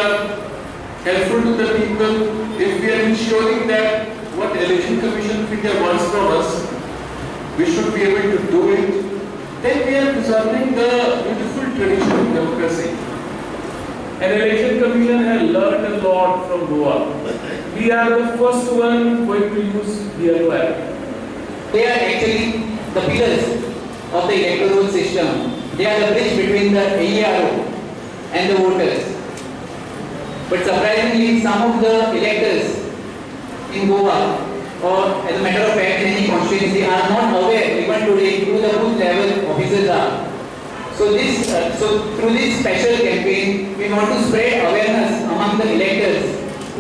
are helpful to the people, if we are ensuring that what Election Commission of India wants from us, we should be able to do it, then we are preserving the beautiful tradition of democracy. And Election Commission has learned a lot from Goa. We are the first one going to use BLO Act. They are actually the pillars of the electoral system. They are the bridge between the AERO and the voters. But surprisingly, some of the electors in Goa, or as a matter of fact in any constituency, are not aware even today who the booth level officers are. So through this special campaign, we want to spread awareness among the electors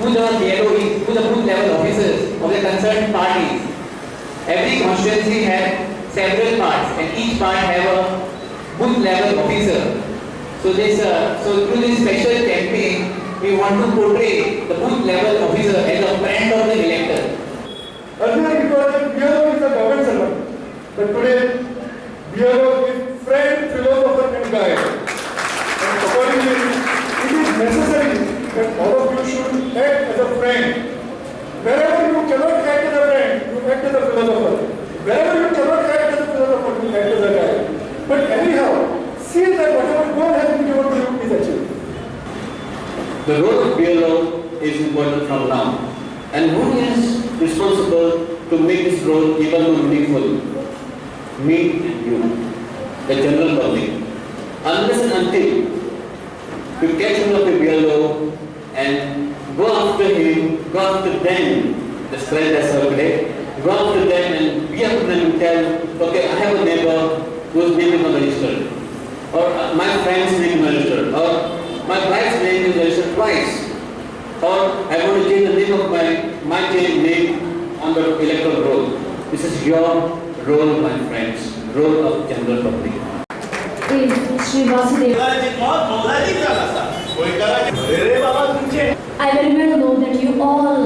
who the BLO is, who the booth level officers of the concerned parties. Every constituency has several parts, and each part have a booth level officer. So through this special campaign, we want to portray the booth level officer as a friend of the elector. Earlier it was that BLO is a government servant, but today BLO is friend, philosopher and guide. And accordingly, it is necessary that all of you should act as a friend. Wherever you cannot act as a friend, you act as a philosopher. Wherever you cannot act as a philosopher, you act as a guide. But anyhow, see that whatever goal has been given to you is achieved. The role of BLO is important from now. And who is responsible to make this role even more meaningful? Me and you, the general public. Unless and until you catch hold of a BLO and go after him, go after them, the spread that's okay, go after them and be after them and tell, okay, I have a neighbor whose name is not registered, or my friend's name is registered, or my wife's name is registered twice, or I want to change the name of my name on the electoral roll. This is your role, my friends, role of general public. I very well know that you all are